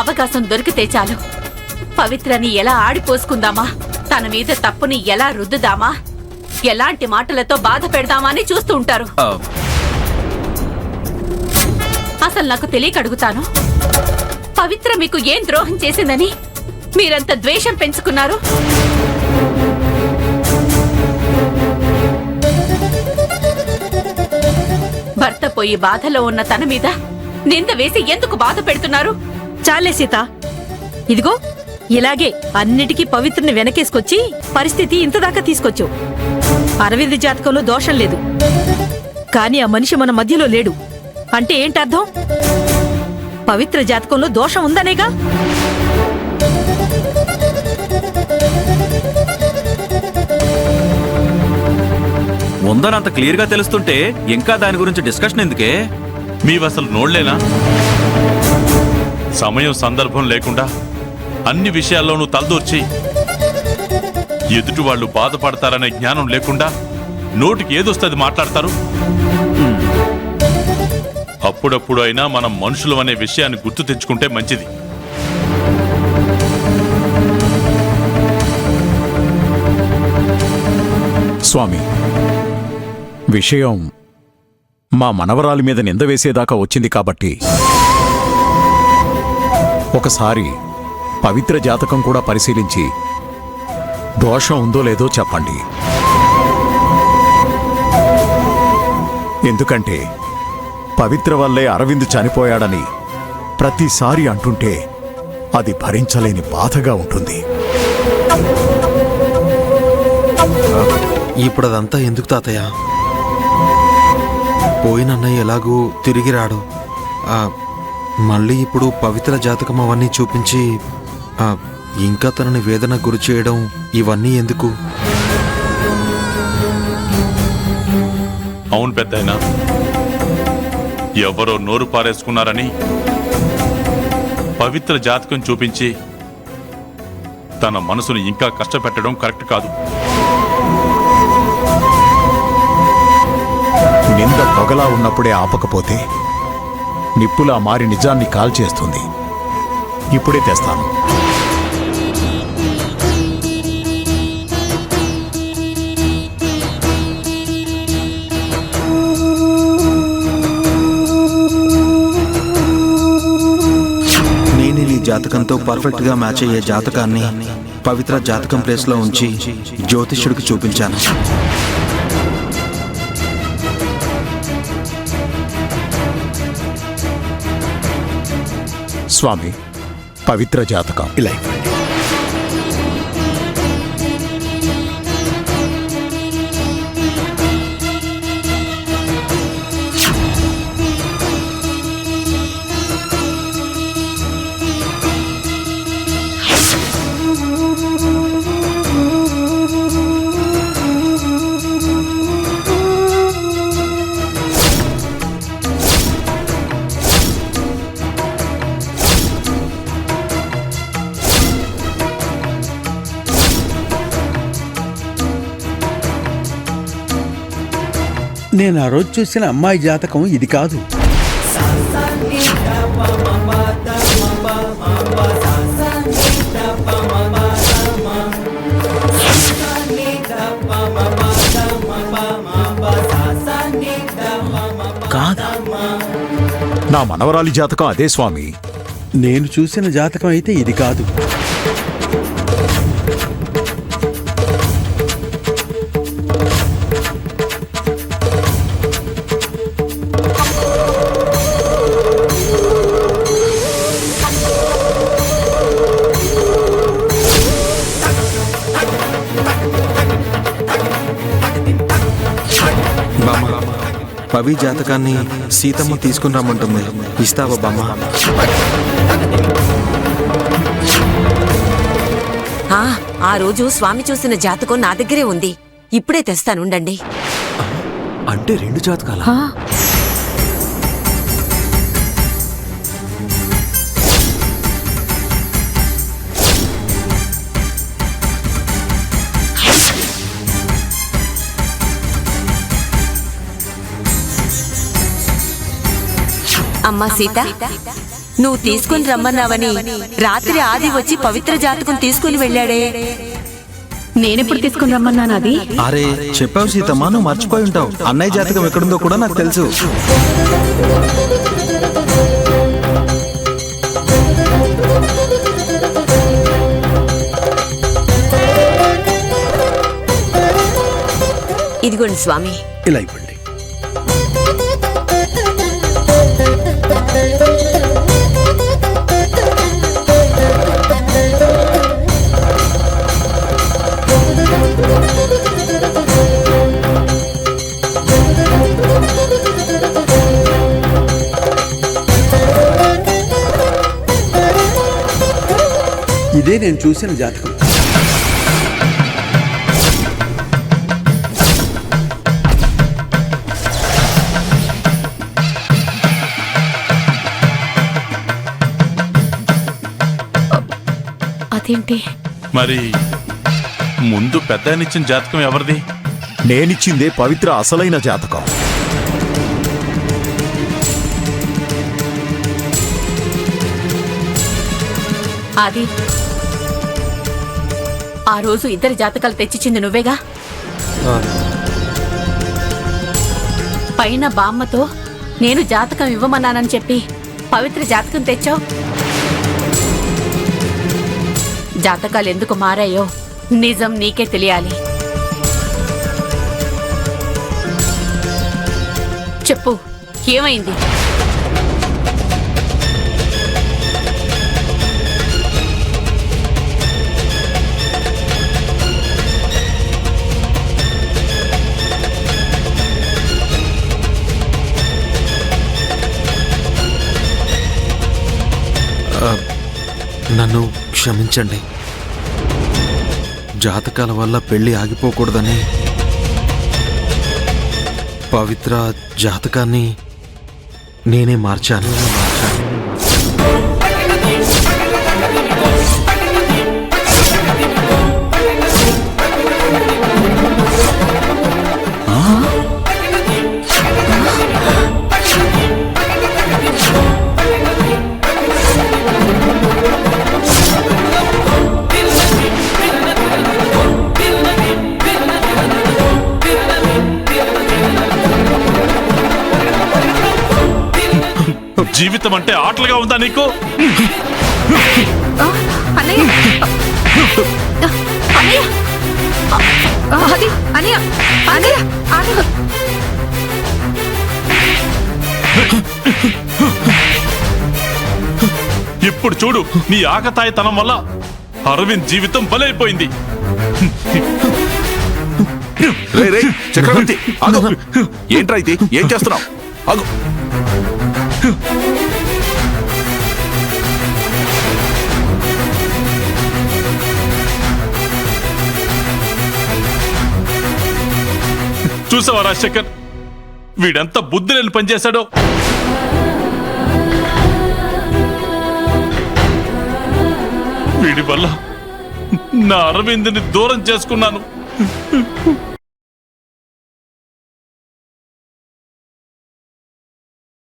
అవకాశం దొరికితే చాలు పవిత్రని ఎలా ఆడిపోసుకుందామా, తన మీద తప్పుని ఎలా రుద్దుదామా, ఎలాంటి మాటలతో బాధ పెడదామా అని చూస్తూ ఉంటారు. అసలు నాకు తెలియక అడుగుతాను, పవిత్ర మీకు ఏం ద్రోహం చేసిందని మీరంత ద్వేషం పెంచుకున్నారు? భర్త పోయి బాధలో ఉన్న తన మీద నింద వేసి ఎందుకు బాధ పెడుతున్నారు? చాలే సీత, ఇదిగో ఇలాగే అన్నిటికీ పవిత్రని వెనకేసుకొచ్చి పరిస్థితి ఇంతదాకా తీసుకొచ్చావు. అరవింద్ జాతకంలో దోషం లేదు, కానీ ఆ మనిషి మన మధ్యలో లేడు అంటే ఏంటర్థం? పవిత్ర జాతకంలో దోషం ఉందనేగా. ఉందని అంత క్లియర్ గా తెలుస్తుంటే ఇంకా దాని గురించి డిస్కషన్ ఎందుకే? మీవసలు నోళ్లేనా? సమయం సందర్భం లేకుండా అన్ని విషయాల్లోనూ తలదూర్చి ఎదుటి వాళ్ళు బాధపడతారనే జ్ఞానం లేకుండా నోటికి ఏదొస్తుంది మాట్లాడతారు. అప్పుడప్పుడు అయినా మనం మనుషులు అనే విషయాన్ని గుర్తు తెచ్చుకుంటే మంచిది. స్వామి, విషయం మా మనవరాలి మీద నింద వేసేదాకా వచ్చింది కాబట్టి ఒకసారి పవిత్ర జాతకం కూడా పరిశీలించి దోషం ఉందో లేదో చెప్పండి. ఎందుకంటే పవిత్ర వల్లే అరవింద్ చనిపోయాడని ప్రతిసారి అంటుంటే అది భరించలేని బాధగా ఉంటుంది. ఇప్పుడదంతా ఎందుకు తాతయ్య? పోయినన్నయ్య ఎలాగూ తిరిగి రాడు. మళ్ళీ ఇప్పుడు పవిత్ర జాతకం అవన్నీ చూపించి ఇంకా తనని వేదన గురి చేయడం ఇవన్నీ ఎందుకు? అవును పెద్దయినా, ఎవరో నోరు పారేసుకున్నారని పవిత్ర జాతకం చూపించి తన మనసును ఇంకా కష్టపెట్టడం కరెక్ట్ కాదు. నింద పొగలా ఉన్నప్పుడే ఆపకపోతే నిప్పులా మారి నిజాన్ని కాల్చేస్తుంది. ఇప్పుడే తెస్తాను. నేను ఈ జాతకంతో పర్ఫెక్ట్గా మ్యాచ్ అయ్యే జాతకాన్ని పవిత్ర జాతకం ప్లేస్లో ఉంచి జ్యోతిష్యుడికి చూపించాను. స్వామి, పవిత్ర జాతకం ఇలా నేను ఆ రోజు చూసిన అమ్మాయి జాతకం ఇది కాదు. కాదా? నా మనవరాలి జాతకం అదే స్వామి. నేను చూసిన జాతకం అయితే ఇది కాదు. పవి జాతకాన్ని సీతమ్మ తీసుకుని రమ్మంటుంది. ఇస్తావా బామ్మ? ఆ రోజు స్వామి చూసిన జాతకం నా దగ్గరే ఉంది. ఇప్పుడే తెస్తానుండండి. అంటే 2 జాతకాలా? అమ్మా సీత, నువ్వు తీసుకుని రమ్మన్నావని రాత్రి ఆది వచ్చి పవిత్ర జాతకం తీసుకుని వెళ్ళాడే. నేనెప్పుడు తీసుకుని రమ్మన్నాను అది? అరే చెప్పావు సీతమ్మ, నువ్వు మర్చిపోయి ఉంటావు. అన్నయ్య జాతకం ఎక్కడుందో కూడా నాకు తెలుసు. ఇదిగోండి స్వామి. ఇలా ఇవ్వండి. ఇదే నేను చూసిన జాతకం. అదేంటి? మరి ముందు పెద్దనిచ్చిన జాతకం ఎవరిది? నేనిచ్చిందే పవిత్ర అసలైన జాతకం. అది ఆ రోజు ఇద్దరి జాతకాలు తెచ్చిచ్చింది నువ్వేగా? పైన బామ్మతో నేను జాతకం ఇవ్వమన్నానని చెప్పి పవిత్ర జాతకం తెచ్చావు. జాతకాలు ఎందుకు మారాయో నిజం నీకే తెలియాలి. చెప్పు, ఏమైంది? నన్ను క్షమించండి. జాతకాల వల్ల పెళ్లి ఆగిపోకూడదని పవిత్ర జాతకాన్ని నేనే మార్చాను. జీవితం అంటే ఆటలుగా ఉందా నీకు? ఇప్పుడు చూడు, నీ ఆకతాయితనం వల్ల అరవింద్ జీవితం బలైపోయింది. చక్రవర్తి ఆగు. ఏంట్రా ఇది? ఏం చేస్తున్నావు? ఆగు. చూసావా రాజశేఖర్, వీడెంత బుద్ధి లేని పనిచేశాడో. వీడి వల్ల నా అరవింద్ని దూరం చేసుకున్నాను.